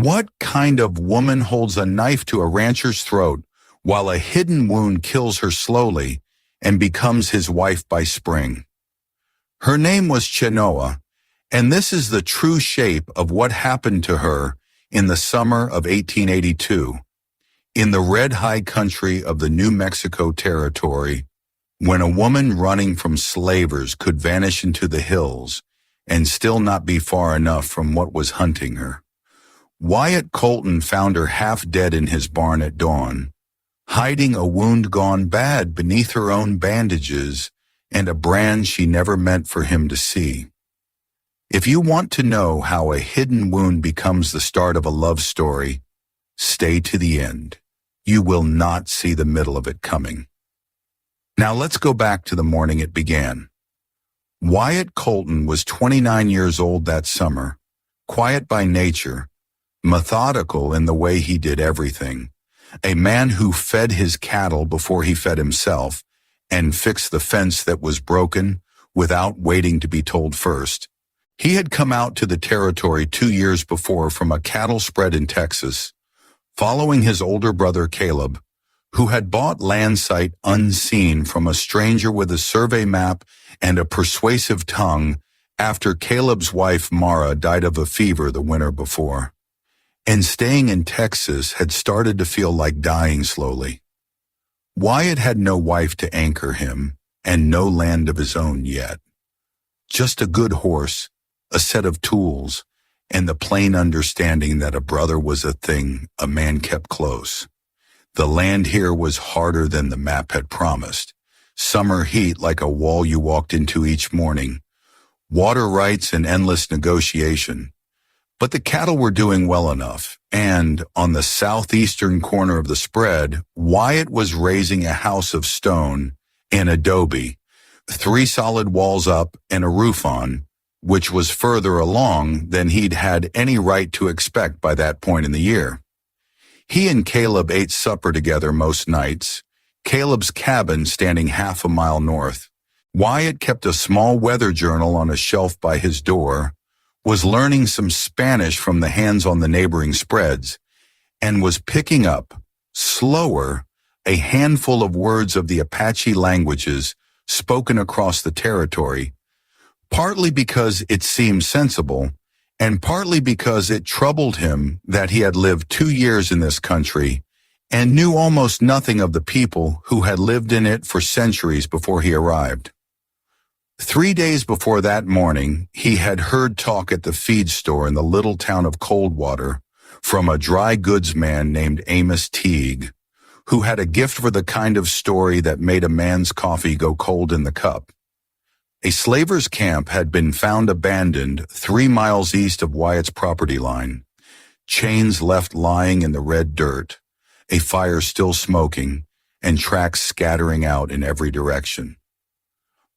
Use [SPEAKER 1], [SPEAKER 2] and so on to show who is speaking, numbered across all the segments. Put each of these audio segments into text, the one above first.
[SPEAKER 1] What kind of woman holds a knife to a rancher's throat while a hidden wound kills her slowly and becomes his wife by spring? Her name was Chenoa, and this is the true shape of what happened to her in the summer of 1882, in the red high country of the New Mexico Territory, when a woman running from slavers could vanish into the hills and still not be far enough from what was hunting her. Wyatt Colton found her half dead in his barn at dawn, hiding a wound gone bad beneath her own bandages and a brand she never meant for him to see. If you want to know how a hidden wound becomes the start of a love story, stay to the end. You will not see the middle of it coming. Now let's go back to the morning it began. Wyatt Colton was 29 years old that summer, quiet by nature, methodical in the way he did everything, a man who fed his cattle before he fed himself and fixed the fence that was broken without waiting to be told first. He had come out to the territory 2 years before from a cattle spread in Texas, following his older brother Caleb, who had bought land sight unseen from a stranger with a survey map and a persuasive tongue after Caleb's wife Mara died of a fever the winter before. And staying in Texas had started to feel like dying slowly. Wyatt had no wife to anchor him and no land of his own yet. Just a good horse, a set of tools, and the plain understanding that a brother was a thing a man kept close. The land here was harder than the map had promised. Summer heat like a wall you walked into each morning. Water rights and endless negotiation. But the cattle were doing well enough, and on the southeastern corner of the spread, Wyatt was raising a house of stone and adobe, 3 solid walls up and a roof on, which was further along than he'd had any right to expect by that point in the year. He and Caleb ate supper together most nights, Caleb's cabin standing half a mile north. Wyatt kept a small weather journal on a shelf by his door, was learning some Spanish from the hands on the neighboring spreads, and was picking up, slower, a handful of words of the Apache languages spoken across the territory, partly because it seemed sensible, and partly because it troubled him that he had lived 2 years in this country and knew almost nothing of the people who had lived in it for centuries before he arrived. 3 days before that morning, he had heard talk at the feed store in the little town of Coldwater from a dry goods man named Amos Teague, who had a gift for the kind of story that made a man's coffee go cold in the cup. A slaver's camp had been found abandoned 3 miles east of Wyatt's property line, chains left lying in the red dirt, a fire still smoking, and tracks scattering out in every direction.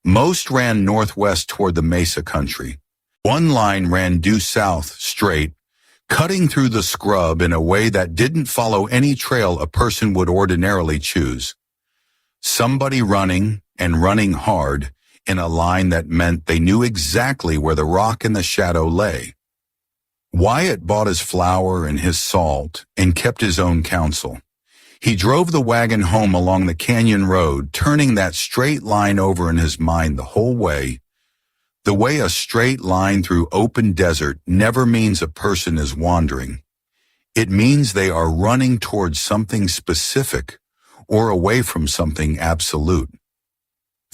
[SPEAKER 1] Most ran northwest toward the Mesa country. One line ran due south, straight, cutting through the scrub in a way that didn't follow any trail a person would ordinarily choose. Somebody running, and running hard, in a line that meant they knew exactly where the rock and the shadow lay. Wyatt bought his flour and his salt and kept his own counsel. He drove the wagon home along the canyon road, turning that straight line over in his mind the whole way. The way a straight line through open desert never means a person is wandering. It means they are running towards something specific or away from something absolute.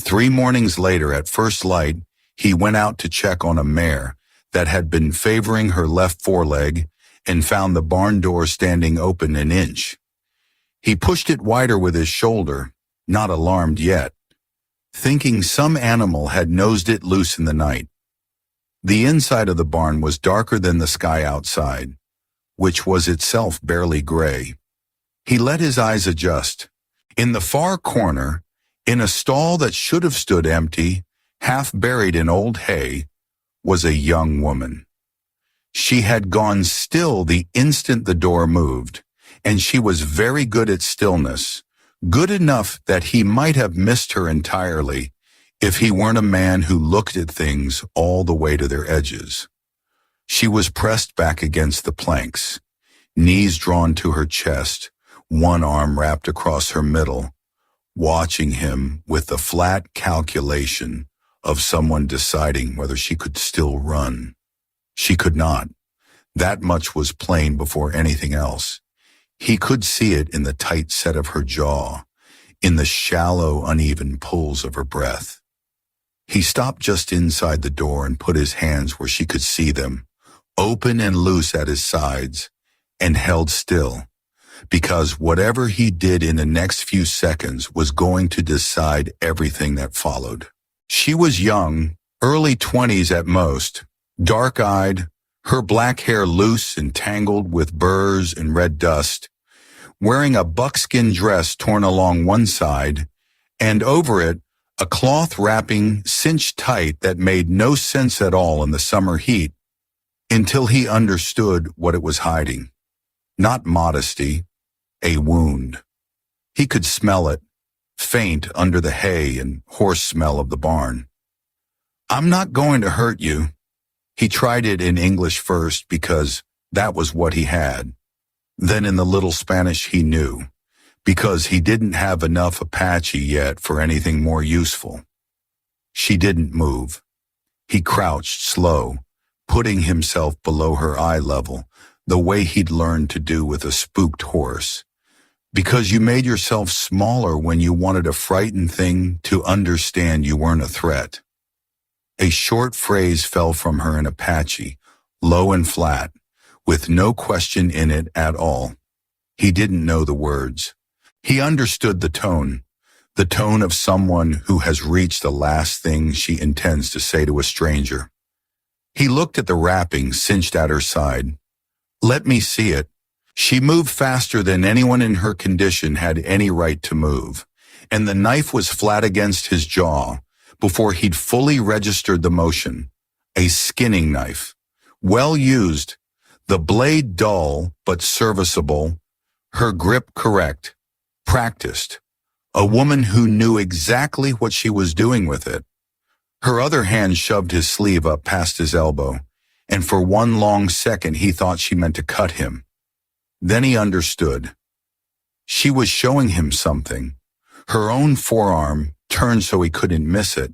[SPEAKER 1] 3 mornings later, at first light, he went out to check on a mare that had been favoring her left foreleg and found the barn door standing open an inch. He pushed it wider with his shoulder, not alarmed yet, thinking some animal had nosed it loose in the night. The inside of the barn was darker than the sky outside, which was itself barely gray. He let his eyes adjust. In the far corner, in a stall that should have stood empty, half buried in old hay, was a young woman. She had gone still the instant the door moved, and she was very good at stillness, good enough that he might have missed her entirely if he weren't a man who looked at things all the way to their edges. She was pressed back against the planks. knees drawn to her chest, one arm wrapped across her middle, watching him with the flat calculation of someone deciding whether she could still run. She could not. That much was plain before anything else. He could see it in the tight set of her jaw, in the shallow, uneven pulls of her breath. He stopped just inside the door and put his hands where she could see them, open and loose at his sides, and held still, because whatever he did in the next few seconds was going to decide everything that followed. She was young, early 20s at most, dark-eyed, her black hair loose and tangled with burrs and red dust, wearing a buckskin dress torn along one side, and over it, a cloth wrapping cinched tight that made no sense at all in the summer heat, until he understood what it was hiding. Not modesty, a wound. He could smell it, faint under the hay and horse smell of the barn. "I'm not going to hurt you." He tried it in English first because that was what he had. Then in the little Spanish he knew, because he didn't have enough Apache yet for anything more useful. She didn't move. He crouched slow, putting himself below her eye level, the way he'd learned to do with a spooked horse. Because you made yourself smaller when you wanted a frightened thing to understand you weren't a threat. A short phrase fell from her in Apache, low and flat, with no question in it at all. He didn't know the words. He understood the tone of someone who has reached the last thing she intends to say to a stranger. He looked at the wrapping cinched at her side. "Let me see it." She moved faster than anyone in her condition had any right to move, and the knife was flat against his jaw before he'd fully registered the motion. A skinning knife. Well used, the blade dull but serviceable, her grip correct, practiced. A woman who knew exactly what she was doing with it. Her other hand shoved his sleeve up past his elbow, and for one long second he thought she meant to cut him. Then he understood. She was showing him something. Her own forearm, turned so he couldn't miss it.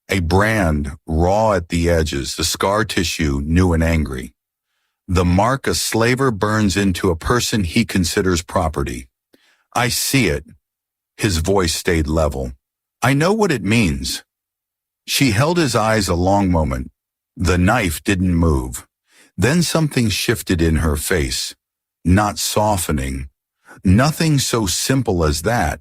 [SPEAKER 1] A brand, raw at the edges, the scar tissue new and angry. The mark a slaver burns into a person he considers property. "I see it." His voice stayed level. "I know what it means." She held his eyes a long moment. The knife didn't move. Then something shifted in her face. Not softening. Nothing so simple as that,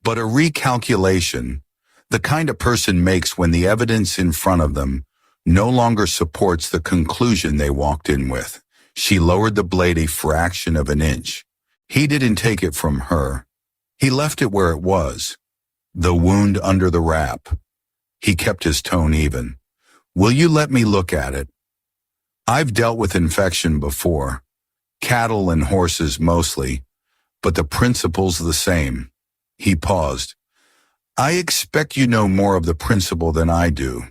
[SPEAKER 1] but a recalculation, the kind a person makes when the evidence in front of them no longer supports the conclusion they walked in with. She lowered the blade a fraction of an inch. He didn't take it from her. He left it where it was, the wound under the wrap. He kept his tone even. "Will you let me look at it? I've dealt with infection before. Cattle and horses mostly, but the principle's the same." He paused. "I expect you know more of the principle than I do.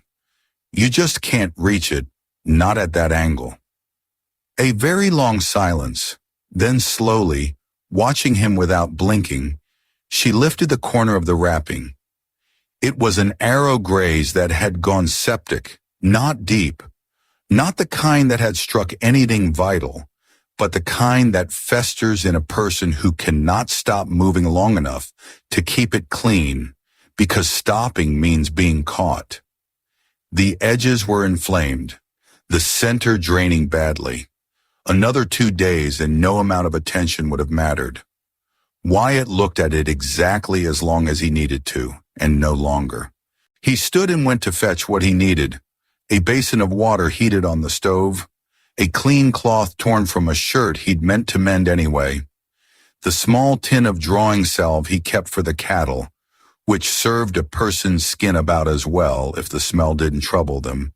[SPEAKER 1] You just can't reach it, not at that angle." A very long silence. Then slowly, watching him without blinking, she lifted the corner of the wrapping. It was an arrow graze that had gone septic, not deep, not the kind that had struck anything vital, but the kind that festers in a person who cannot stop moving long enough to keep it clean, because stopping means being caught. The edges were inflamed, the center draining badly. Another 2 days and no amount of attention would have mattered. Wyatt looked at it exactly as long as he needed to, and no longer. He stood and went to fetch what he needed: a basin of water heated on the stove, a clean cloth torn from a shirt he'd meant to mend anyway, the small tin of drawing salve he kept for the cattle, which served a person's skin about as well if the smell didn't trouble them,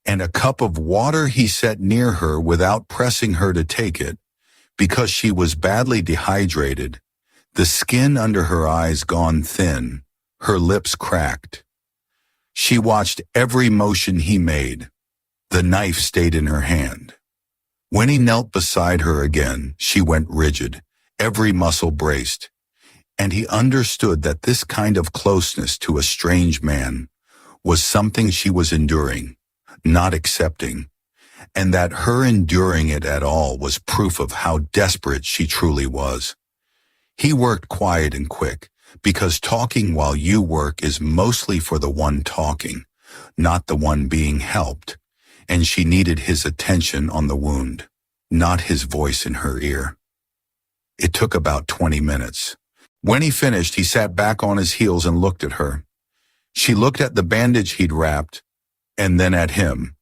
[SPEAKER 1] and a cup of water he set near her without pressing her to take it, because she was badly dehydrated, the skin under her eyes gone thin, her lips cracked. She watched every motion he made. The knife stayed in her hand. When he knelt beside her again, she went rigid, every muscle braced, and he understood that this kind of closeness to a strange man was something she was enduring, not accepting, and that her enduring it at all was proof of how desperate she truly was. He worked quiet and quick, because talking while you work is mostly for the one talking, not the one being helped, and she needed his attention on the wound, not his voice in her ear. It took about 20 minutes. When he finished, he sat back on his heels and looked at her. She looked at the bandage he'd wrapped, and then at him.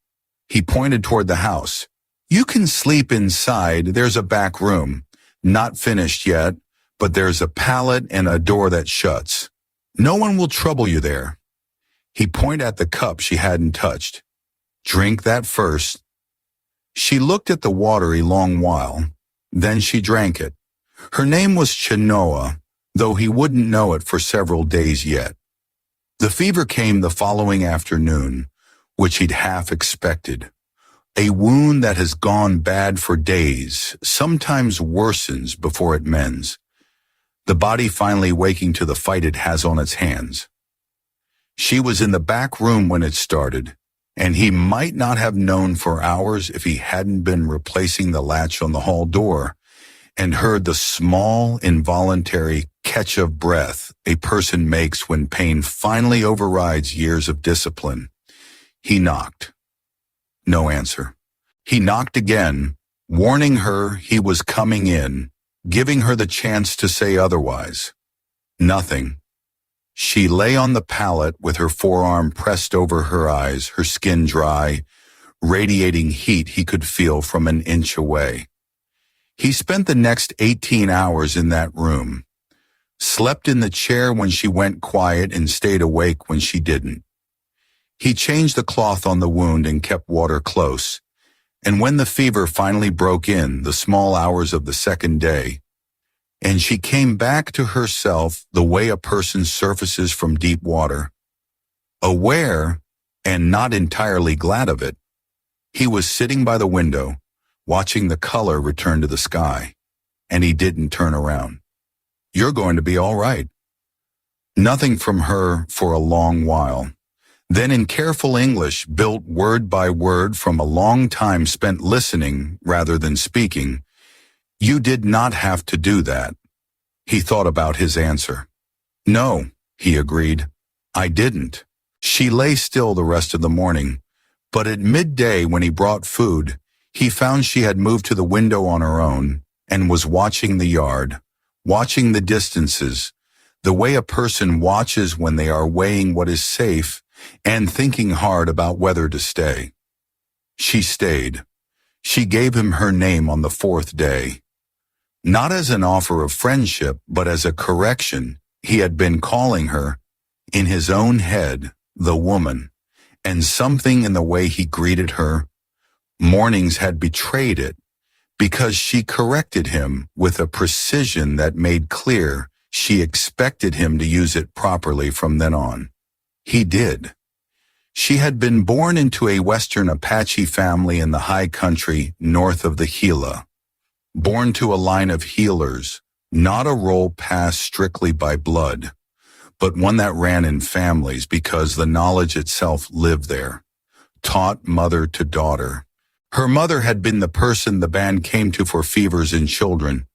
[SPEAKER 1] He pointed toward the house. "You can sleep inside. There's a back room. Not finished yet, but there's a pallet and a door that shuts. No one will trouble you there." He pointed at the cup she hadn't touched. "Drink that first." She looked at the water a long while. Then she drank it. Her name was Chenoa, though he wouldn't know it for several days yet. The fever came the following afternoon, which he'd half expected. A wound that has gone bad for days sometimes worsens before it mends, the body finally waking to the fight it has on its hands. She was in the back room when it started, and he might not have known for hours if he hadn't been replacing the latch on the hall door and heard the small, involuntary catch of breath a person makes when pain finally overrides years of discipline. He knocked. No answer. He knocked again, warning her he was coming in, giving her the chance to say otherwise. Nothing. She lay on the pallet with her forearm pressed over her eyes, her skin dry, radiating heat he could feel from an inch away. He spent the next 18 hours in that room, slept in the chair when she went quiet and stayed awake when she didn't. He changed the cloth on the wound and kept water close, and when the fever finally broke in the small hours of the second day, and she came back to herself the way a person surfaces from deep water, aware and not entirely glad of it, he was sitting by the window, watching the color return to the sky, and he didn't turn around. "You're going to be all right." Nothing from her for a long while. Then in careful English, built word by word from a long time spent listening rather than speaking, "You did not have to do that." He thought about his answer. "No," he agreed, "I didn't." She lay still the rest of the morning, but at midday when he brought food, he found she had moved to the window on her own and was watching the yard, watching the distances, the way a person watches when they are weighing what is safe and thinking hard about whether to stay. She stayed. She gave him her name on the 4th day. Not as an offer of friendship, but as a correction. He had been calling her, in his own head, the woman, and something in the way he greeted her, mornings had betrayed it, because she corrected him with a precision that made clear she expected him to use it properly from then on. He did. She had been born into a Western Apache family in the high country north of the Gila, born to a line of healers, not a role passed strictly by blood, but one that ran in families because the knowledge itself lived there, taught mother to daughter. Her mother had been the person the band came to for fevers in children,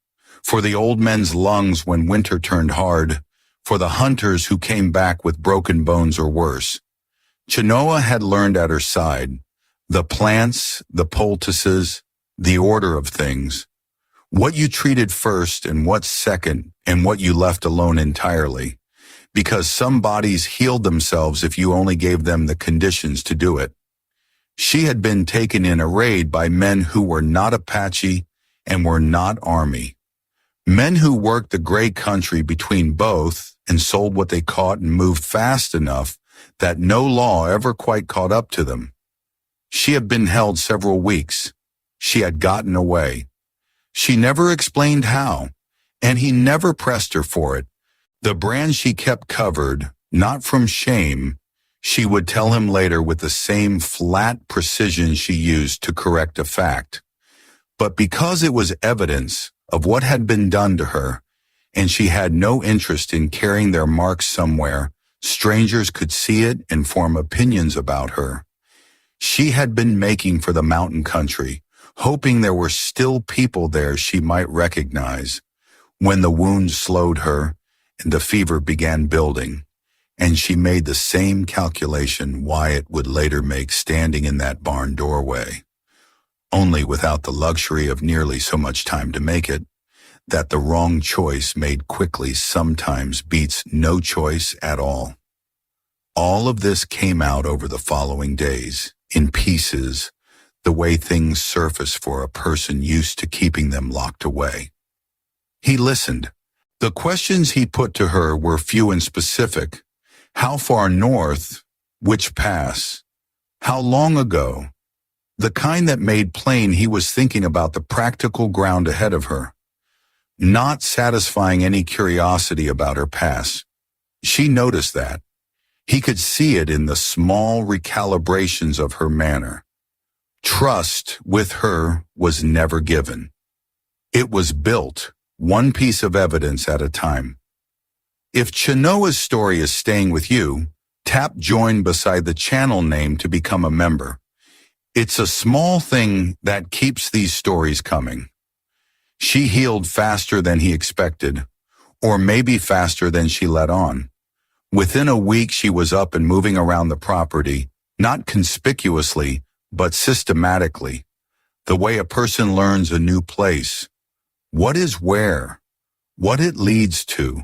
[SPEAKER 1] for the old men's lungs when winter turned hard, for the hunters who came back with broken bones or worse. Chenoa had learned at her side, the plants, the poultices, the order of things, what you treated first and what second, and what you left alone entirely, because some bodies healed themselves if you only gave them the conditions to do it. She had been taken in a raid by men who were not Apache and were not Army. Men who worked the gray country between both and sold what they caught and moved fast enough that no law ever quite caught up to them. She had been held several weeks. She had gotten away. She never explained how, and he never pressed her for it. The brand she kept covered, not from shame, she would tell him later with the same flat precision she used to correct a fact. But because it was evidence of what had been done to her, and she had no interest in carrying their marks somewhere, strangers could see it and form opinions about her. She had been making for the mountain country, hoping there were still people there she might recognize, when the wound slowed her and the fever began building, and she made the same calculation Wyatt would later make standing in that barn doorway, only without the luxury of nearly so much time to make it, that the wrong choice made quickly sometimes beats no choice at all. All of this came out over the following days, in pieces, the way things surface for a person used to keeping them locked away. He listened. The questions he put to her were few and specific. How far north? Which pass? How long ago? The kind that made plain he was thinking about the practical ground ahead of her, not satisfying any curiosity about her past. She noticed that. He could see it in the small recalibrations of her manner. Trust with her was never given. It was built, one piece of evidence at a time. If Chenoa's story is staying with you, tap join beside the channel name to become a member. It's a small thing that keeps these stories coming. She healed faster than he expected, or maybe faster than she let on. Within a week she was up and moving around the property, not conspicuously, but systematically. The way a person learns a new place. What is where? What it leads to?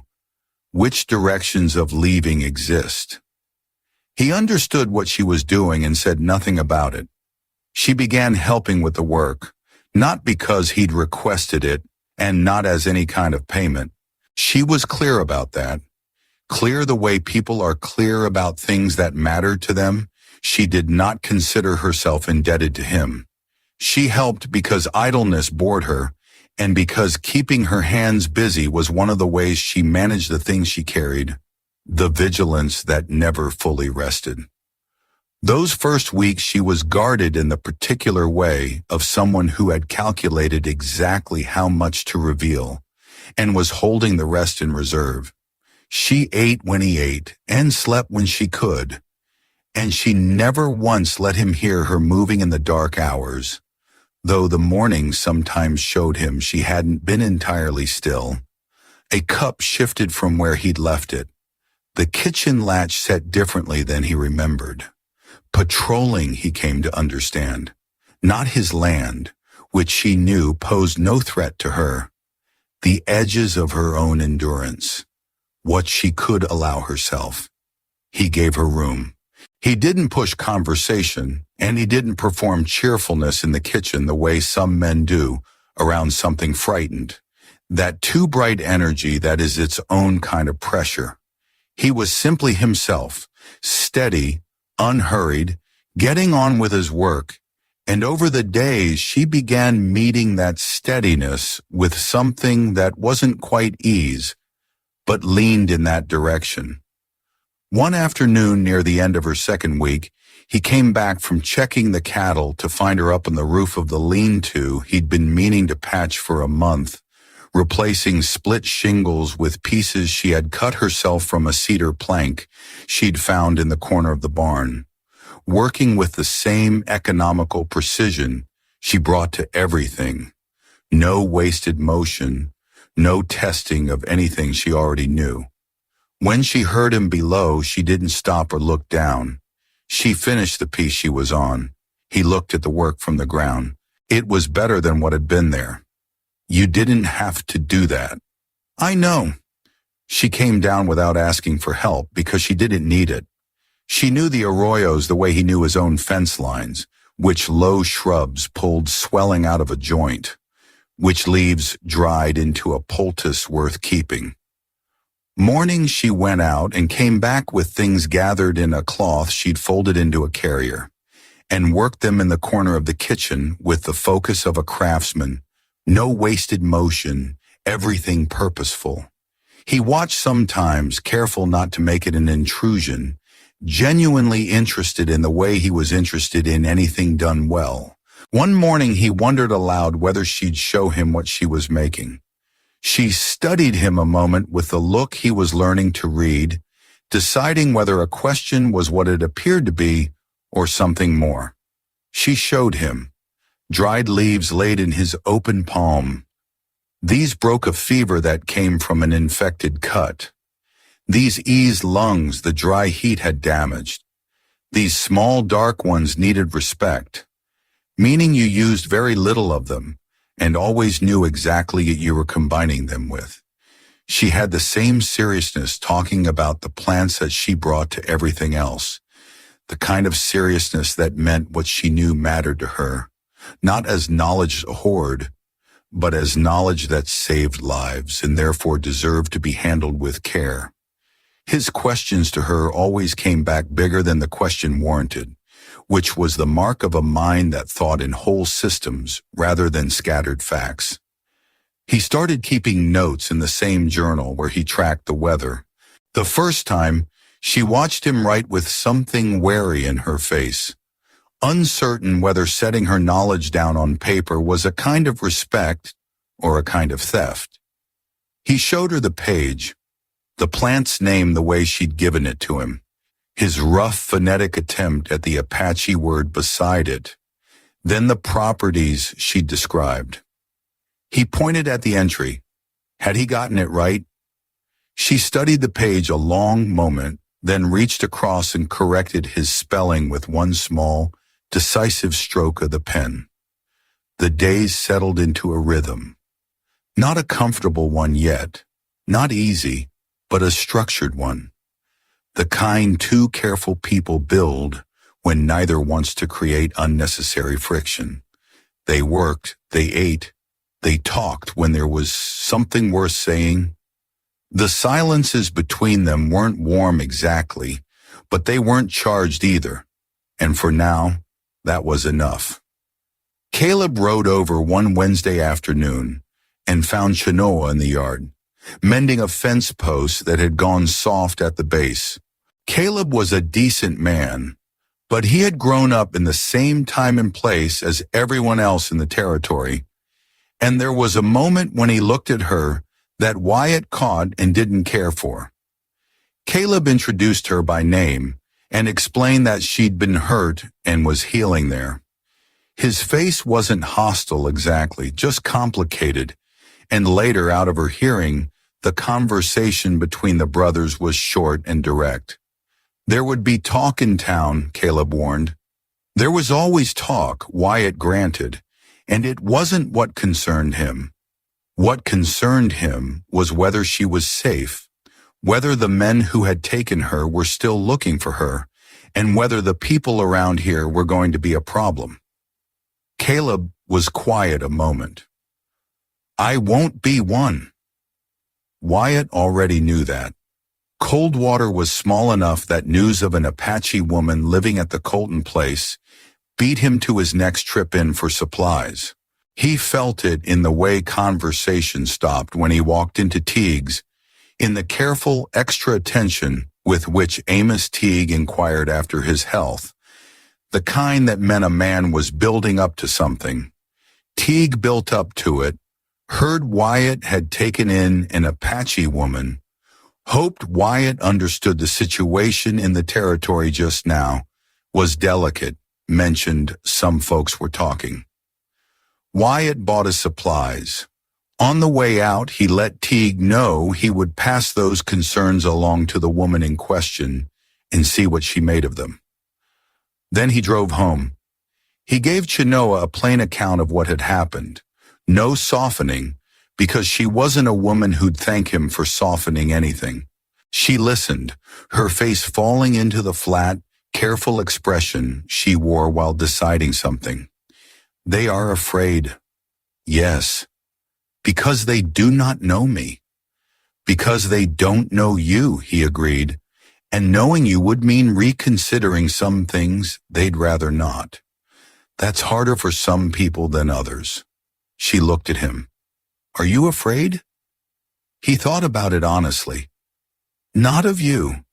[SPEAKER 1] Which directions of leaving exist? He understood what she was doing and said nothing about it. She began helping with the work, not because he'd requested it and not as any kind of payment. She was clear about that. Clear the way people are clear about things that matter to them. She did not consider herself indebted to him. She helped because idleness bored her, and because keeping her hands busy was one of the ways she managed the things she carried, the vigilance that never fully rested. Those first weeks she was guarded in the particular way of someone who had calculated exactly how much to reveal, and was holding the rest in reserve. She ate when he ate, and slept when she could, and she never once let him hear her moving in the dark hours, though the mornings sometimes showed him she hadn't been entirely still. A cup shifted from where he'd left it. The kitchen latch set differently than he remembered. Patrolling, he came to understand, not his land, which she knew posed no threat to her. The edges of her own endurance, what she could allow herself. He gave her room. He didn't push conversation, and he didn't perform cheerfulness in the kitchen the way some men do around something frightened. That too bright energy that is its own kind of pressure. He was simply himself, steady, unhurried, getting on with his work, and over the days she began meeting that steadiness with something that wasn't quite ease, but leaned in that direction. One afternoon near the end of her second week, he came back from checking the cattle to find her up on the roof of the lean-to he'd been meaning to patch for a month, replacing split shingles with pieces she had cut herself from a cedar plank she'd found in the corner of the barn, working with the same economical precision she brought to everything. No wasted motion, no testing of anything she already knew. When she heard him below, she didn't stop or look down. She finished the piece she was on. He looked at the work from the ground. It was better than what had been there. You didn't have to do that. I know. She came down without asking for help because she didn't need it. She knew the arroyos the way he knew his own fence lines, which low shrubs pulled swelling out of a joint, which leaves dried into a poultice worth keeping. Morning she went out and came back with things gathered in a cloth she'd folded into a carrier, and worked them in the corner of the kitchen with the focus of a craftsman. No wasted motion, everything purposeful. He watched sometimes, careful not to make it an intrusion, genuinely interested in the way he was interested in anything done well, One morning he wondered aloud whether she'd show him what she was making. She studied him a moment with the look he was learning to read, deciding whether a question was what it appeared to be or something more. She showed him. Dried leaves laid in his open palm. These broke a fever that came from an infected cut. These eased lungs the dry heat had damaged. These small dark ones needed respect, meaning you used very little of them and always knew exactly what you were combining them with. She had the same seriousness talking about the plants that she brought to everything else, the kind of seriousness that meant what she knew mattered to her, not as knowledge hoard, but as knowledge that saved lives and therefore deserved to be handled with care. His questions to her always came back bigger than the question warranted, which was the mark of a mind that thought in whole systems rather than scattered facts. He started keeping notes in the same journal where he tracked the weather. The first time, she watched him write with something wary in her face, uncertain whether setting her knowledge down on paper was a kind of respect or a kind of theft. He showed her the page, the plant's name the way she'd given it to him, his rough phonetic attempt at the Apache word beside it, then the properties she'd described. He pointed at the entry. Had he gotten it right? She studied the page a long moment, then reached across and corrected his spelling with one small, decisive stroke of the pen. The days settled into a rhythm. Not a comfortable one yet, not easy, but a structured one. The kind two careful people build when neither wants to create unnecessary friction. They worked, they ate, they talked when there was something worth saying. The silences between them weren't warm exactly, but they weren't charged either, and for now, that was enough. Caleb rode over one Wednesday afternoon and found Chenoa in the yard, mending a fence post that had gone soft at the base. Caleb was a decent man, but he had grown up in the same time and place as everyone else in the territory, and there was a moment when he looked at her that Wyatt caught and didn't care for. Caleb introduced her by name and explained that she'd been hurt and was healing there. His face wasn't hostile exactly, just complicated, and later, out of her hearing, the conversation between the brothers was short and direct. There would be talk in town, Caleb warned. There was always talk, Wyatt granted, and it wasn't what concerned him. What concerned him was whether she was safe, whether the men who had taken her were still looking for her, and whether the people around here were going to be a problem. Caleb was quiet a moment. I won't be one. Wyatt already knew that. Coldwater was small enough that news of an Apache woman living at the Colton place beat him to his next trip in for supplies. He felt it in the way conversation stopped when he walked into Teague's, in the careful extra attention with which Amos Teague inquired after his health, the kind that meant a man was building up to something. Teague built up to it, heard Wyatt had taken in an Apache woman, hoped Wyatt understood the situation in the territory just now, was delicate, mentioned some folks were talking. Wyatt bought his supplies. On the way out, he let Teague know he would pass those concerns along to the woman in question and see what she made of them. Then he drove home. He gave Chenoa a plain account of what had happened. No softening, because she wasn't a woman who'd thank him for softening anything. She listened, her face falling into the flat, careful expression she wore while deciding something. They are afraid. Yes. Because they do not know me. Because they don't know you, he agreed, and knowing you would mean reconsidering some things they'd rather not. That's harder for some people than others. She looked at him. Are you afraid? He thought about it honestly. Not of you.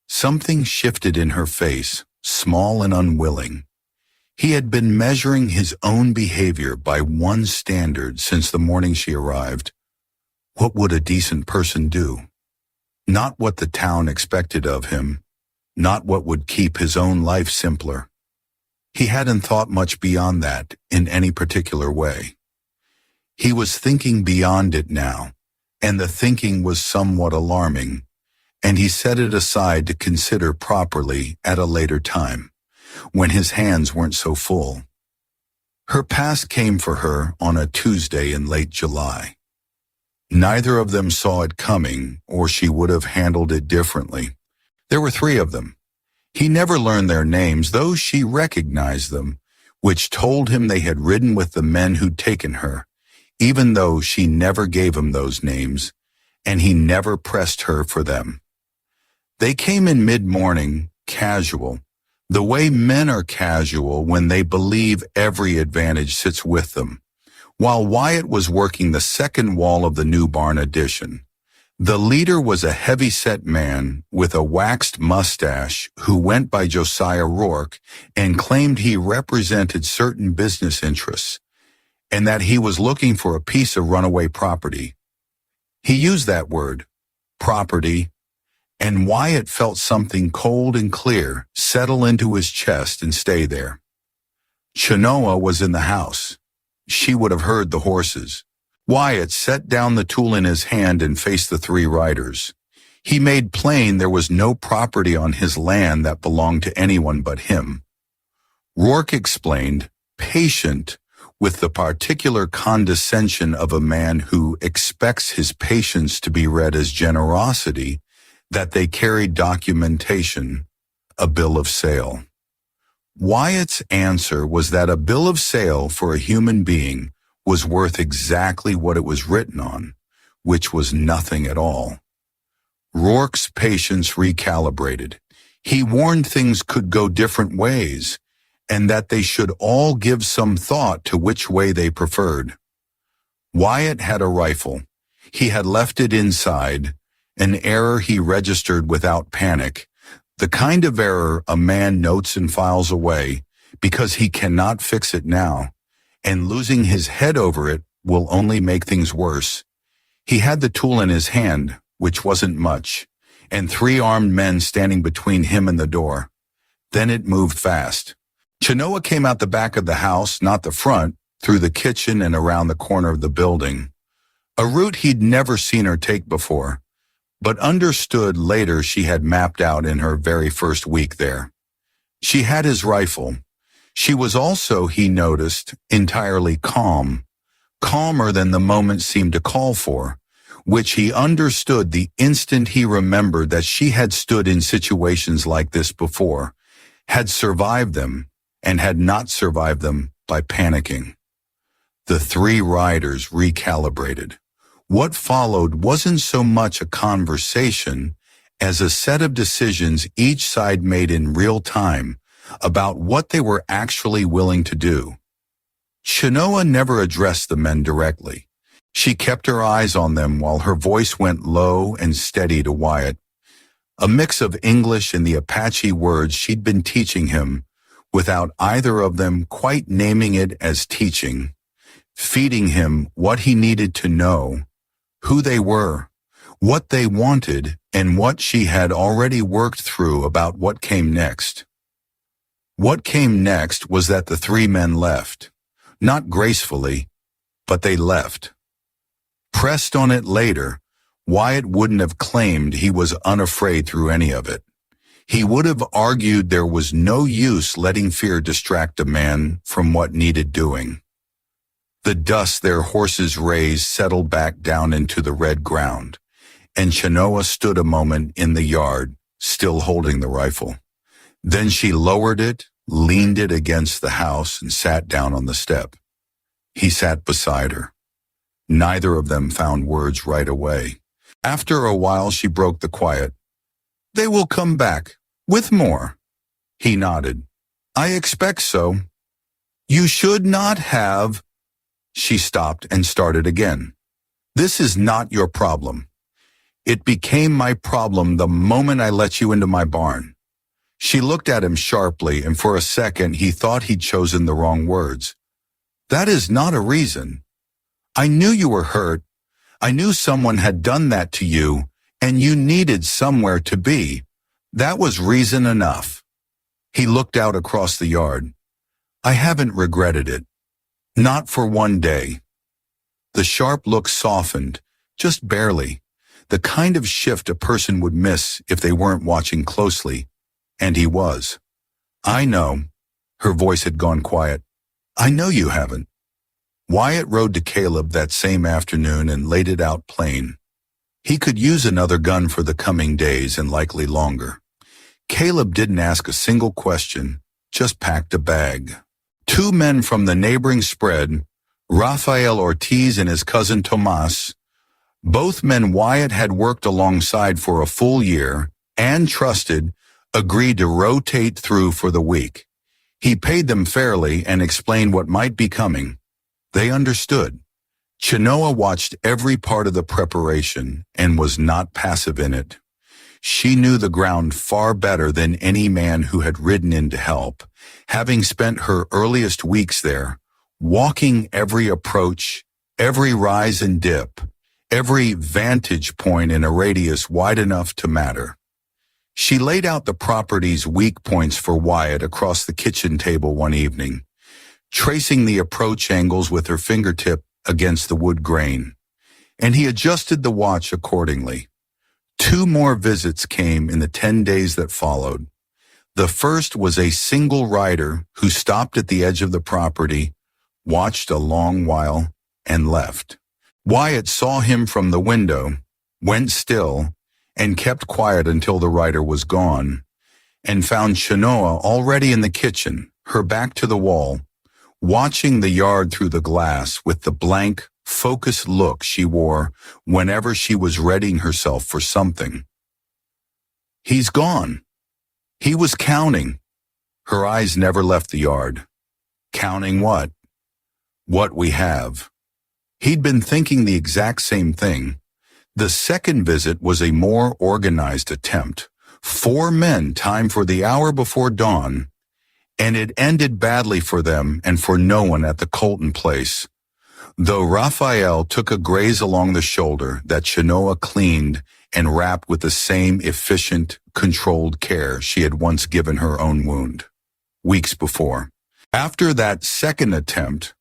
[SPEAKER 1] Something shifted in her face, small and unwilling. He had been measuring his own behavior by one standard since the morning she arrived. What would a decent person do? Not what the town expected of him, not what would keep his own life simpler. He hadn't thought much beyond that in any particular way. He was thinking beyond it now, and the thinking was somewhat alarming, and he set it aside to consider properly at a later time, when his hands weren't so full. Her past came for her on a Tuesday in late July. Neither of them saw it coming, or she would have handled it differently. There were 3 of them. He never learned their names, though she recognized them, which told him they had ridden with the men who'd taken her, even though she never gave him those names, and he never pressed her for them. They came in mid-morning, casual, the way men are casual when they believe every advantage sits with them, while Wyatt was working the second wall of the new barn addition. The leader was a heavy-set man with a waxed mustache who went by Josiah Rourke and claimed he represented certain business interests and that he was looking for a piece of runaway property. He used that word, property, and Wyatt felt something cold and clear settle into his chest and stay there. Chenoa was in the house. She would have heard the horses. Wyatt set down the tool in his hand and faced the 3 riders. He made plain there was no property on his land that belonged to anyone but him. Rourke explained, patient, with the particular condescension of a man who expects his patience to be read as generosity, that they carried documentation, a bill of sale. Wyatt's answer was that a bill of sale for a human being was worth exactly what it was written on, which was nothing at all. Rourke's patience recalibrated. He warned things could go different ways, and that they should all give some thought to which way they preferred. Wyatt had a rifle. He had left it inside, an error he registered without panic, the kind of error a man notes and files away because he cannot fix it now, and losing his head over it will only make things worse. He had the tool in his hand, which wasn't much, and 3 armed men standing between him and the door. Then it moved fast. Chenoa came out the back of the house, not the front, through the kitchen and around the corner of the building. A route he'd never seen her take before, but understood later she had mapped out in her very first week there. She had his rifle. She was also, he noticed, entirely calm, calmer than the moment seemed to call for, which he understood the instant he remembered that she had stood in situations like this before, had survived them, and had not survived them by panicking. The 3 riders recalibrated. What followed wasn't so much a conversation as a set of decisions each side made in real time about what they were actually willing to do. Chenoa never addressed the men directly. She kept her eyes on them while her voice went low and steady to Wyatt, a mix of English and the Apache words she'd been teaching him without either of them quite naming it as teaching, feeding him what he needed to know, who they were, what they wanted, and what she had already worked through about what came next. What came next was that the 3 men left, not gracefully, but they left. Pressed on it later, Wyatt wouldn't have claimed he was unafraid through any of it. He would have argued there was no use letting fear distract a man from what needed doing. The dust their horses raised settled back down into the red ground, and Chenoa stood a moment in the yard, still holding the rifle. Then she lowered it, leaned it against the house, and sat down on the step. He sat beside her. Neither of them found words right away. After a while she broke the quiet. "They will come back, with more." He nodded. "I expect so." "You should not have—" She stopped and started again. "This is not your problem. It became my problem the moment I let you into my barn. She looked at him sharply, and for a second he thought he'd chosen the wrong words. That is not a reason. I knew you were hurt. I knew someone had done that to you, and you needed somewhere to be. That was reason enough. He looked out across the yard. I haven't regretted it. Not for one day. The sharp look softened, just barely, the kind of shift a person would miss if they weren't watching closely, and he was. I know. Her voice had gone quiet. I know you haven't. Wyatt rode to Caleb that same afternoon and laid it out plain. He could use another gun for the coming days and likely longer. Caleb didn't ask a single question, just packed a bag. 2 men from the neighboring spread, Rafael Ortiz and his cousin Tomas, both men Wyatt had worked alongside for a full year and trusted, agreed to rotate through for the week. He paid them fairly and explained what might be coming. They understood. Chenoa watched every part of the preparation and was not passive in it. She knew the ground far better than any man who had ridden in to help, having spent her earliest weeks there, walking every approach, every rise and dip, every vantage point in a radius wide enough to matter. She laid out the property's weak points for Wyatt across the kitchen table one evening, tracing the approach angles with her fingertip against the wood grain, and he adjusted the watch accordingly. 2 more visits came in the 10 days that followed. The first was a single rider who stopped at the edge of the property, watched a long while, and left. Wyatt saw him from the window, went still, and kept quiet until the rider was gone, and found Chenoa already in the kitchen, her back to the wall, watching the yard through the glass with the blank, focused look she wore whenever she was readying herself for something. He's gone. He was counting. Her eyes never left the yard. Counting what? What we have. He'd been thinking the exact same thing. The second visit was a more organized attempt. 4 men timed for the hour before dawn, and it ended badly for them and for no one at the Colton place. Though Raphael took a graze along the shoulder that Chenoa cleaned and wrapped with the same efficient, controlled care she had once given her own wound, weeks before. After that second attempt,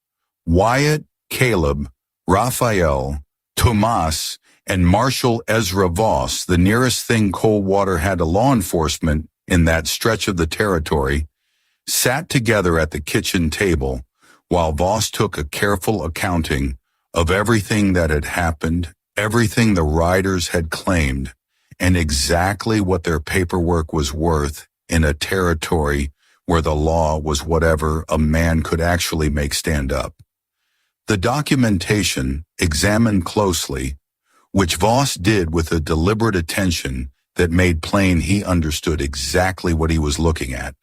[SPEAKER 1] Wyatt, Caleb, Raphael, Tomas, and Marshal Ezra Voss, the nearest thing Coldwater had to law enforcement in that stretch of the territory, sat together at the kitchen table while Voss took a careful accounting of everything that had happened, everything the riders had claimed, and exactly what their paperwork was worth in a territory where the law was whatever a man could actually make stand up. The documentation, examined closely, which Voss did with a deliberate attention that made plain he understood exactly what he was looking at,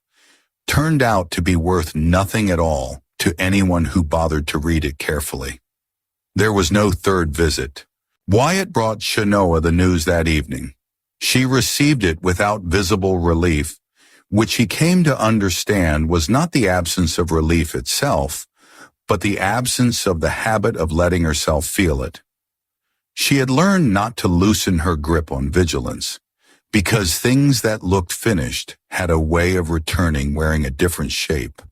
[SPEAKER 1] turned out to be worth nothing at all to anyone who bothered to read it carefully. There was no third visit. Wyatt brought Chenoa the news that evening. She received it without visible relief, which he came to understand was not the absence of relief itself, but the absence of the habit of letting herself feel it. She had learned not to loosen her grip on vigilance, because things that looked finished had a way of returning wearing a different shape.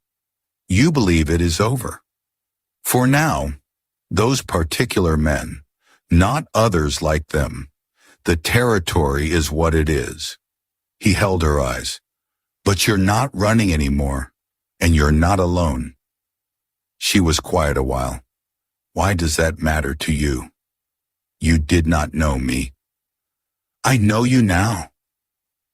[SPEAKER 1] You believe it is over. For now, those particular men, not others like them. The territory is what it is. He held her eyes. But you're not running anymore, and you're not alone. She was quiet a while. Why does that matter to you? You did not know me. I know you now.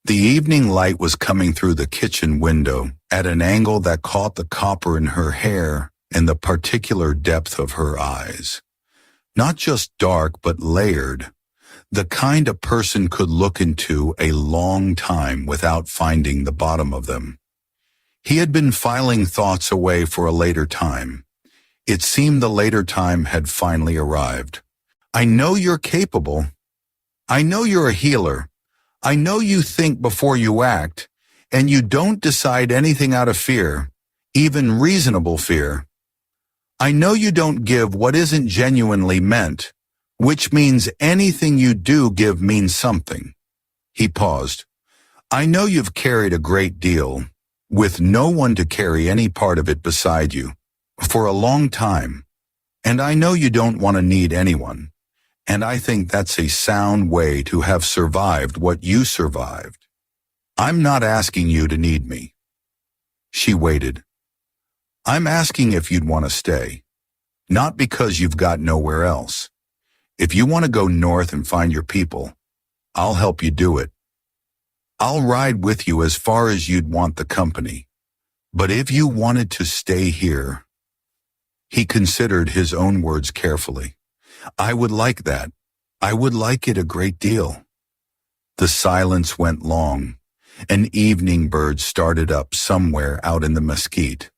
[SPEAKER 1] The evening light was coming through the kitchen window at an angle that caught the copper in her hair and the particular depth of her eyes. Not just dark, but layered, the kind a person could look into a long time without finding the bottom of them. He had been filing thoughts away for a later time. It seemed the later time had finally arrived. I know you're capable. I know you're a healer. I know you think before you act, And you don't decide anything out of fear, even reasonable fear. I know you don't give what isn't genuinely meant, which means anything you do give means something. He paused. I know you've carried a great deal, with no one to carry any part of it beside you, for a long time. And I know you don't want to need anyone. And I think that's a sound way to have survived what you survived. I'm not asking you to need me. She waited. I'm asking if you'd want to stay. Not because you've got nowhere else. If you want to go north and find your people, I'll help you do it. I'll ride with you as far as you'd want the company. But if you wanted to stay here, he considered his own words carefully. I would like that. I would like it a great deal. The silence went long. An evening bird started up somewhere out in the mesquite.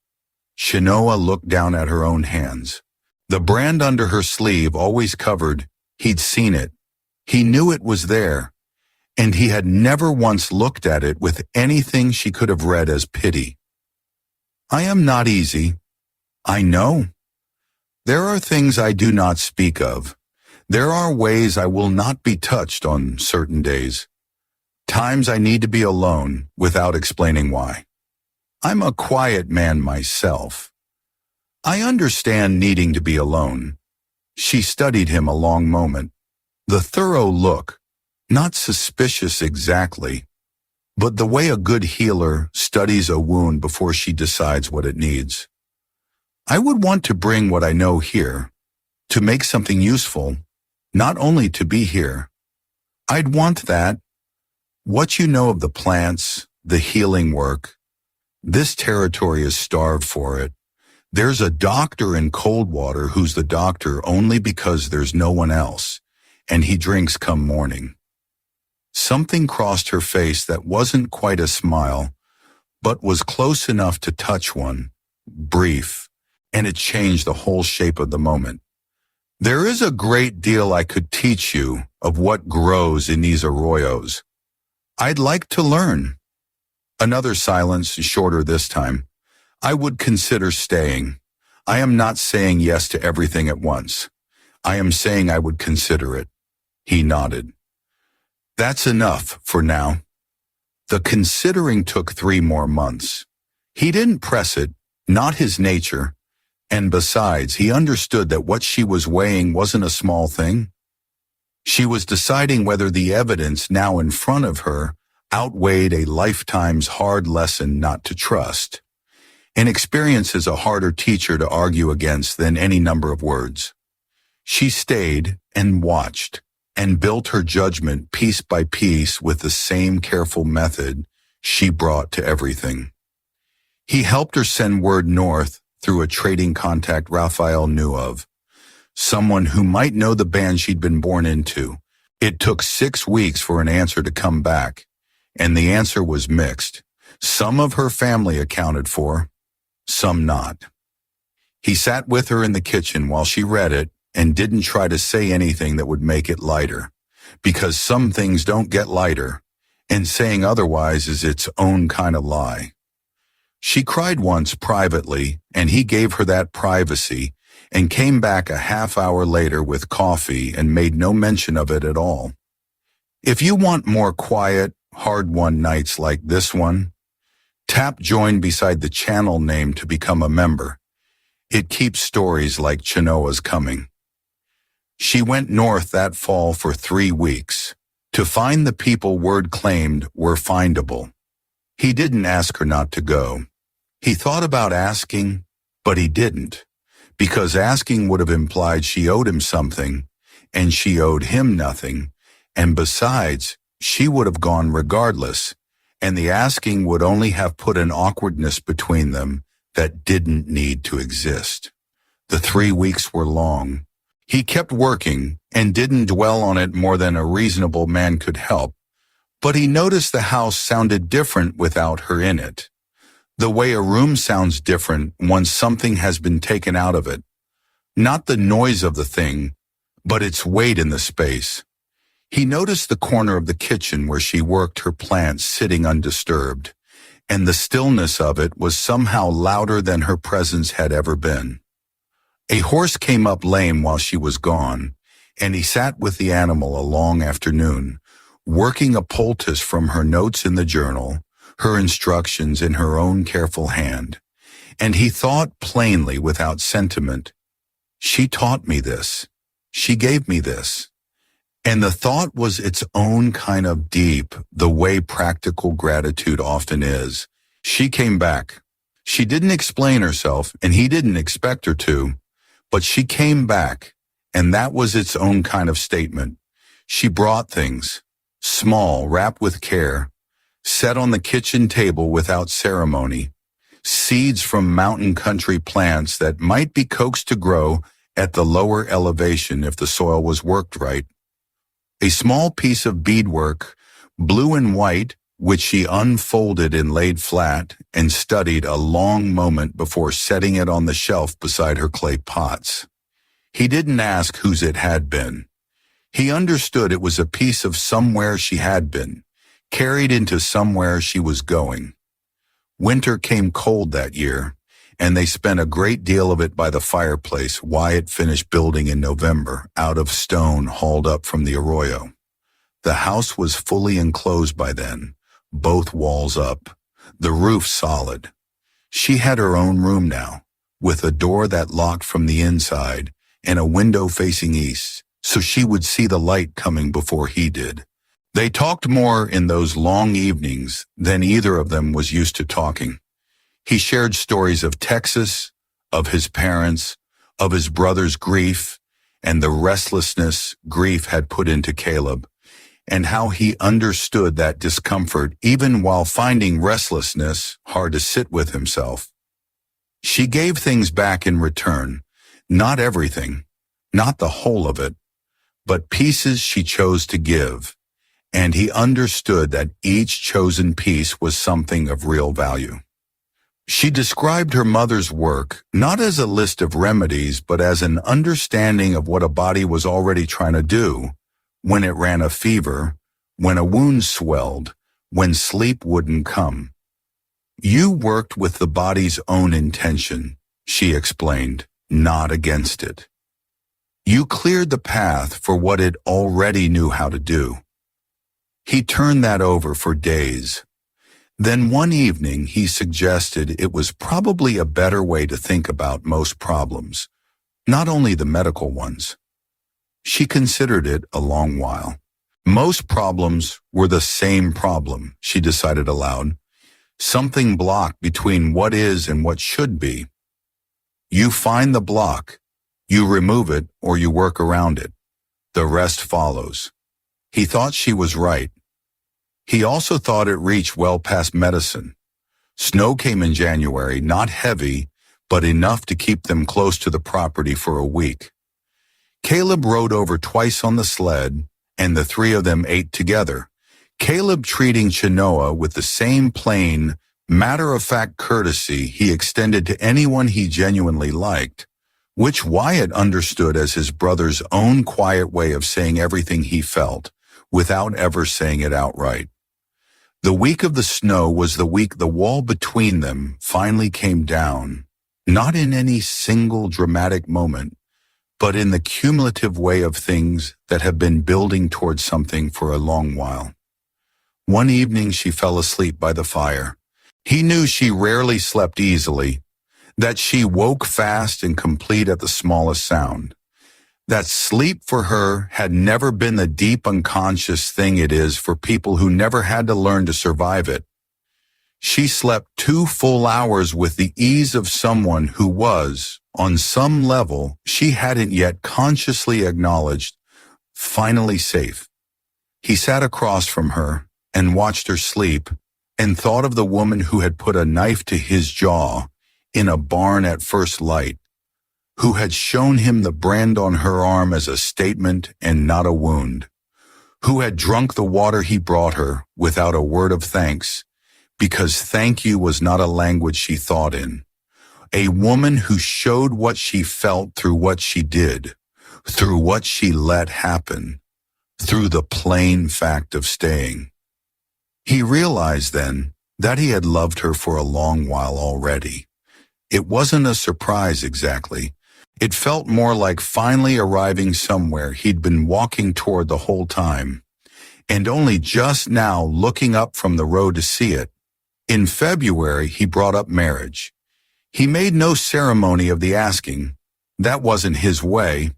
[SPEAKER 1] Chenoa looked down at her own hands. The brand under her sleeve always covered. He'd seen it. He knew it was there. And he had never once looked at it with anything she could have read as pity. I am not easy. I know. There are things I do not speak of. There are ways I will not be touched on certain days. Times I need to be alone without explaining why. I'm a quiet man myself. I understand needing to be alone. She studied him a long moment. The thorough look, not suspicious exactly, but the way a good healer studies a wound before she decides what it needs. I would want to bring what I know here, to make something useful, not only to be here. I'd want that. What you know of the plants, the healing work, this territory is starved for it. There's a doctor in Coldwater who's the doctor only because there's no one else, and he drinks come morning. Something crossed her face that wasn't quite a smile, but was close enough to touch one, brief, and it changed the whole shape of the moment. There is a great deal I could teach you of what grows in these arroyos. I'd like to learn. Another silence, shorter this time. I would consider staying. I am not saying yes to everything at once. I am saying I would consider it. He nodded. That's enough for now. The considering took 3 more months. He didn't press it, not his nature, and besides, he understood that what she was weighing wasn't a small thing. She was deciding whether the evidence now in front of her outweighed a lifetime's hard lesson not to trust. And experience is a harder teacher to argue against than any number of words. She stayed and watched, and built her judgment piece by piece with the same careful method she brought to everything. He helped her send word north through a trading contact Raphael knew of, someone who might know the band she'd been born into. It took 6 weeks for an answer to come back, and the answer was mixed. Some of her family accounted for, some not. He sat with her in the kitchen while she read it and didn't try to say anything that would make it lighter, because some things don't get lighter, and saying otherwise is its own kind of lie. She cried once privately, and he gave her that privacy and came back a half hour later with coffee and made no mention of it at all. If you want more quiet, hard-won nights like this one, tap join beside the channel name to become a member. It keeps stories like Chenoa's coming. She went north that fall for 3 weeks to find the people word claimed were findable. He didn't ask her not to go. He thought about asking, but he didn't, because asking would have implied she owed him something, and she owed him nothing, and besides, she would have gone regardless, and the asking would only have put an awkwardness between them that didn't need to exist. The 3 weeks were long. He kept working and didn't dwell on it more than a reasonable man could help, but he noticed the house sounded different without her in it. The way a room sounds different once something has been taken out of it. Not the noise of the thing, but its weight in the space. He noticed the corner of the kitchen where she worked her plants sitting undisturbed, and the stillness of it was somehow louder than her presence had ever been. A horse came up lame while she was gone, and he sat with the animal a long afternoon, working a poultice from her notes in the journal, her instructions in her own careful hand. And he thought plainly without sentiment, "She taught me this. She gave me this." And the thought was its own kind of deep, the way practical gratitude often is. She came back. She didn't explain herself, and he didn't expect her to, but she came back, and that was its own kind of statement. She brought things, small, wrapped with care, set on the kitchen table without ceremony, seeds from mountain country plants that might be coaxed to grow at the lower elevation if the soil was worked right. A small piece of beadwork, blue and white, which she unfolded and laid flat and studied a long moment before setting it on the shelf beside her clay pots. He didn't ask whose it had been. He understood it was a piece of somewhere she had been, carried into somewhere she was going. Winter came cold that year, and they spent a great deal of it by the fireplace Wyatt finished building in November, out of stone hauled up from the arroyo. The house was fully enclosed by then, both walls up, the roof solid. She had her own room now, with a door that locked from the inside and a window facing east, so she would see the light coming before he did. They talked more in those long evenings than either of them was used to talking. He shared stories of Texas, of his parents, of his brother's grief, and the restlessness grief had put into Caleb, and how he understood that discomfort even while finding restlessness hard to sit with himself. She gave things back in return, not everything, not the whole of it, but pieces she chose to give, and he understood that each chosen piece was something of real value. She described her mother's work not as a list of remedies, but as an understanding of what a body was already trying to do when it ran a fever, when a wound swelled, when sleep wouldn't come. You worked with the body's own intention, she explained, not against it. You cleared the path for what it already knew how to do. He turned that over for days. Then one evening he suggested it was probably a better way to think about most problems, not only the medical ones. She considered it a long while. Most problems were the same problem, she decided aloud. Something blocked between what is and what should be. You find the block, you remove it, or you work around it. The rest follows. He thought she was right. He also thought it reached well past medicine. Snow came in January, not heavy, but enough to keep them close to the property for a week. Caleb rode over twice on the sled, and the three of them ate together, Caleb treating Chenoa with the same plain, matter-of-fact courtesy he extended to anyone he genuinely liked, which Wyatt understood as his brother's own quiet way of saying everything he felt, without ever saying it outright. The week of the snow was the week the wall between them finally came down, not in any single dramatic moment, but in the cumulative way of things that have been building towards something for a long while. One evening she fell asleep by the fire. He knew she rarely slept easily, that she woke fast and complete at the smallest sound. That sleep for her had never been the deep unconscious thing it is for people who never had to learn to survive it. She slept 2 full hours with the ease of someone who was, on some level she hadn't yet consciously acknowledged, finally safe. He sat across from her and watched her sleep and thought of the woman who had put a knife to his jaw in a barn at first light, who had shown him the brand on her arm as a statement and not a wound, who had drunk the water he brought her without a word of thanks, because thank you was not a language she thought in. A woman who showed what she felt through what she did, through what she let happen, through the plain fact of staying. He realized then that he had loved her for a long while already. It wasn't a surprise exactly. It felt more like finally arriving somewhere he'd been walking toward the whole time, and only just now looking up from the road to see it. In February, he brought up marriage. He made no ceremony of the asking. That wasn't his way,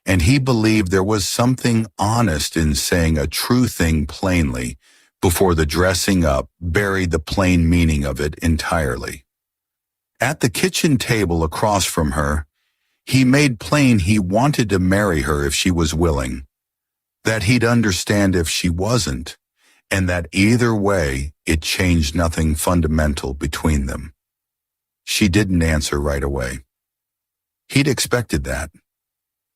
[SPEAKER 1] and he believed there was something honest in saying a true thing plainly before the dressing up buried the plain meaning of it entirely. At the kitchen table across from her, he made plain he wanted to marry her if she was willing, that he'd understand if she wasn't, and that either way it changed nothing fundamental between them. She didn't answer right away. He'd expected that.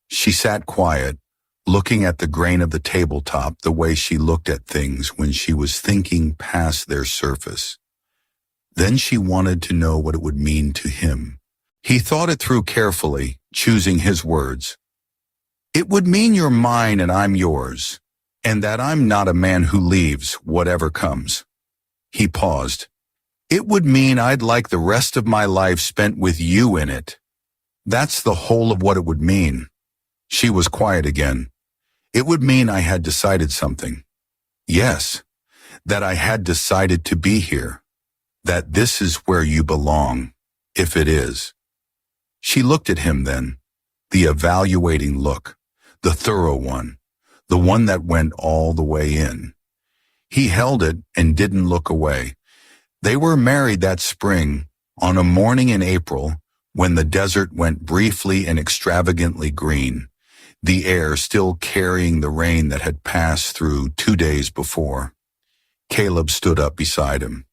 [SPEAKER 1] She sat quiet, looking at the grain of the tabletop the way she looked at things when she was thinking past their surface. Then she wanted to know what it would mean to him. He thought it through carefully, choosing his words. It would mean you're mine and I'm yours, and that I'm not a man who leaves whatever comes. He paused. It would mean I'd like the rest of my life spent with you in it. That's the whole of what it would mean. She was quiet again. It would mean I had decided something. Yes, that I had decided to be here. That this is where you belong, if it is. She looked at him then, the evaluating look, the thorough one, the one that went all the way in. He held it and didn't look away. They were married that spring, on a morning in April, when the desert went briefly and extravagantly green, the air still carrying the rain that had passed through 2 days before. Caleb stood up beside him.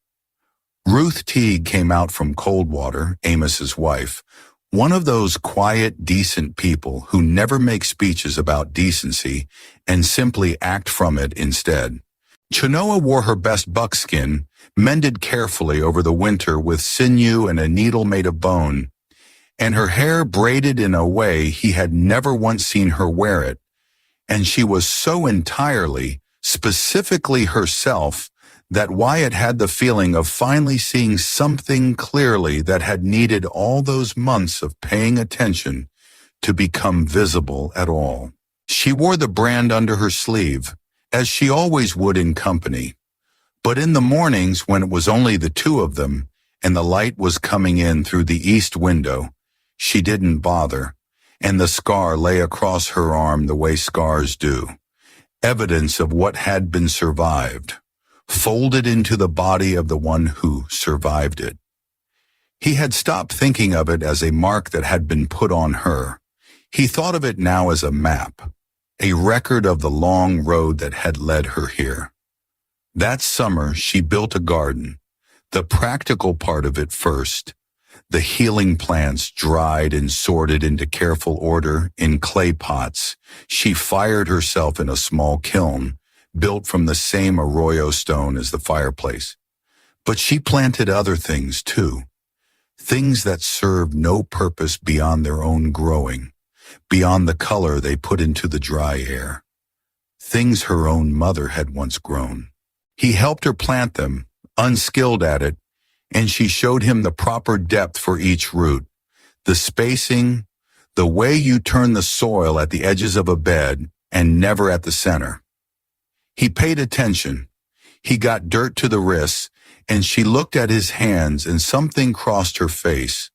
[SPEAKER 1] Ruth Teague came out from Coldwater, Amos's wife, one of those quiet, decent people who never make speeches about decency and simply act from it instead. Chenoa wore her best buckskin, mended carefully over the winter with sinew and a needle made of bone, and her hair braided in a way he had never once seen her wear it, and she was so entirely, specifically herself, that Wyatt had the feeling of finally seeing something clearly that had needed all those months of paying attention to become visible at all. She wore the brand under her sleeve, as she always would in company. But in the mornings when it was only the two of them, and the light was coming in through the east window, she didn't bother, and the scar lay across her arm the way scars do, evidence of what had been survived, folded into the body of the one who survived it. He had stopped thinking of it as a mark that had been put on her. He thought of it now as a map, a record of the long road that had led her here. That summer she built a garden, the practical part of it first. The healing plants dried and sorted into careful order in clay pots. She fired herself in a small kiln, built from the same arroyo stone as the fireplace. But she planted other things too, things that served no purpose beyond their own growing, beyond the color they put into the dry air, things her own mother had once grown. He helped her plant them, unskilled at it, and she showed him the proper depth for each root, the spacing, the way you turn the soil at the edges of a bed and never at the center. He paid attention. He got dirt to the wrists, and she looked at his hands and something crossed her face.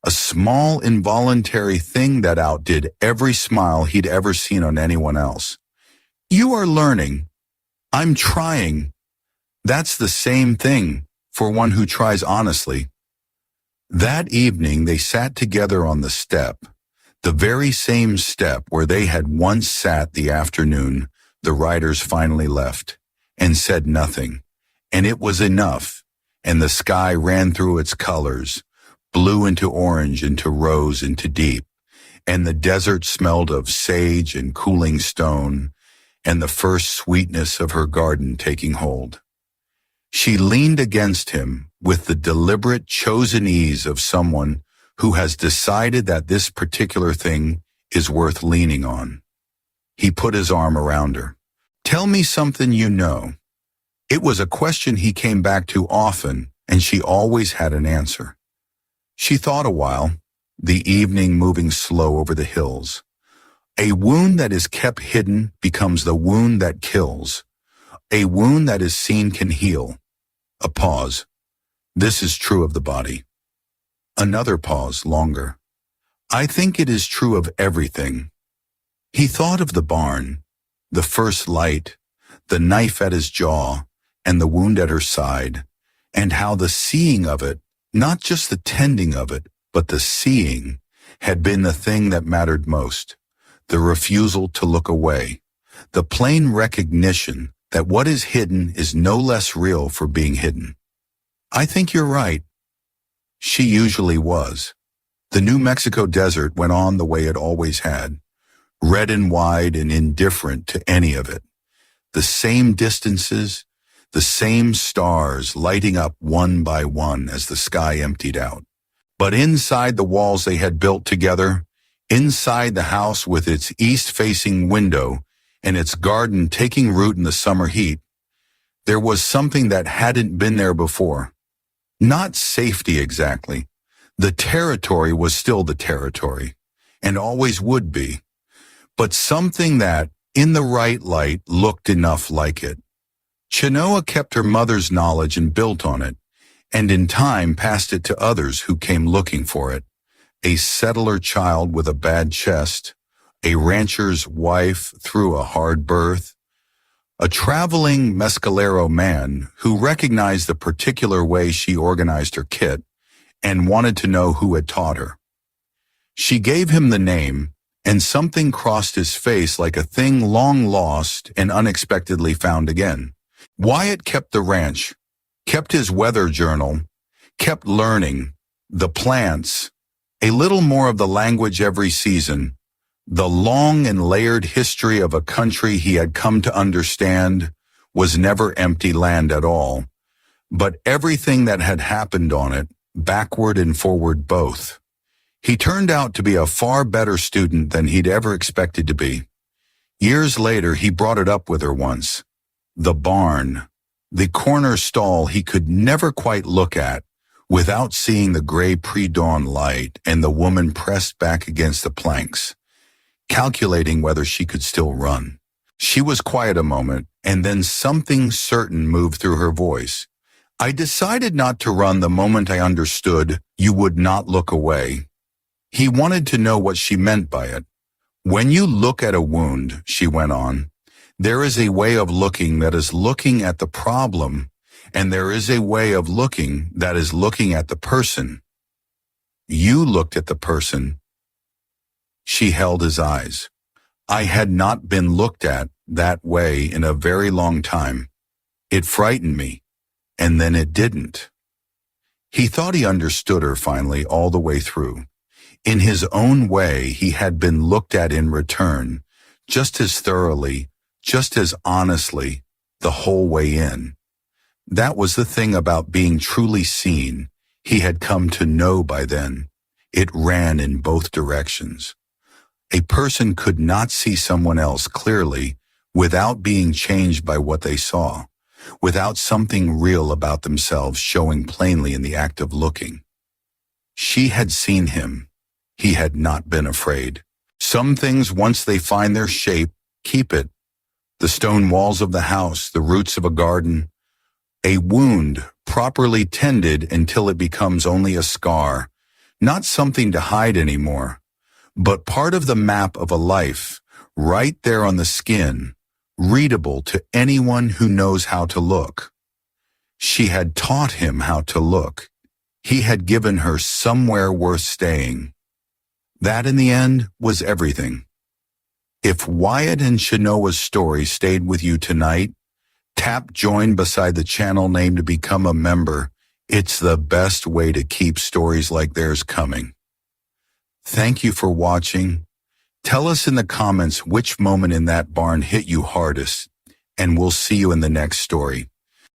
[SPEAKER 1] A small involuntary thing that outdid every smile he'd ever seen on anyone else. You are learning. I'm trying. That's the same thing for one who tries honestly. That evening they sat together on the step, the very same step where they had once sat the afternoon the riders finally left, and said nothing, and it was enough, and the sky ran through its colors, blue into orange, into rose, into deep, and the desert smelled of sage and cooling stone, and the first sweetness of her garden taking hold. She leaned against him with the deliberate, chosen ease of someone who has decided that this particular thing is worth leaning on. He put his arm around her. Tell me something you know. It was a question he came back to often, and she always had an answer. She thought a while, the evening moving slow over the hills. A wound that is kept hidden becomes the wound that kills. A wound that is seen can heal. A pause. This is true of the body. Another pause, longer. I think it is true of everything. He thought of the barn, the first light, the knife at his jaw, and the wound at her side, and how the seeing of it, not just the tending of it, but the seeing, had been the thing that mattered most. The refusal to look away, the plain recognition that what is hidden is no less real for being hidden. I think you're right. She usually was. The New Mexico desert went on the way it always had, red and wide and indifferent to any of it. The same distances, the same stars lighting up one by one as the sky emptied out. But inside the walls they had built together, inside the house with its east-facing window and its garden taking root in the summer heat, there was something that hadn't been there before. Not safety exactly. The territory was still the territory, and always would be, but something that, in the right light, looked enough like it. Chenoa kept her mother's knowledge and built on it, and in time passed it to others who came looking for it. A settler child with a bad chest, a rancher's wife through a hard birth, a traveling mescalero man who recognized the particular way she organized her kit and wanted to know who had taught her. She gave him the name, and something crossed his face like a thing long lost and unexpectedly found again. Wyatt kept the ranch, kept his weather journal, kept learning, the plants, a little more of the language every season, the long and layered history of a country he had come to understand was never empty land at all, but everything that had happened on it, backward and forward both. He turned out to be a far better student than he'd ever expected to be. Years later, he brought it up with her once. The barn, the corner stall he could never quite look at without seeing the gray pre-dawn light and the woman pressed back against the planks, calculating whether she could still run. She was quiet a moment, and then something certain moved through her voice. I decided not to run the moment I understood you would not look away. He wanted to know what she meant by it. When you look at a wound, she went on, there is a way of looking that is looking at the problem, and there is a way of looking that is looking at the person. You looked at the person. She held his eyes. I had not been looked at that way in a very long time. It frightened me, and then it didn't. He thought he understood her finally all the way through. In his own way, he had been looked at in return, just as thoroughly, just as honestly, the whole way in. That was the thing about being truly seen. He had come to know by then. It ran in both directions. A person could not see someone else clearly without being changed by what they saw, without something real about themselves showing plainly in the act of looking. She had seen him. He had not been afraid. Some things, once they find their shape, keep it. The stone walls of the house, the roots of a garden, a wound properly tended until it becomes only a scar, not something to hide anymore, but part of the map of a life, right there on the skin, readable to anyone who knows how to look. She had taught him how to look. He had given her somewhere worth staying. That, in the end, was everything. If Wyatt and Chenoa's story stayed with you tonight, tap join beside the channel name to become a member. It's the best way to keep stories like theirs coming. Thank you for watching. Tell us in the comments which moment in that barn hit you hardest, and we'll see you in the next story.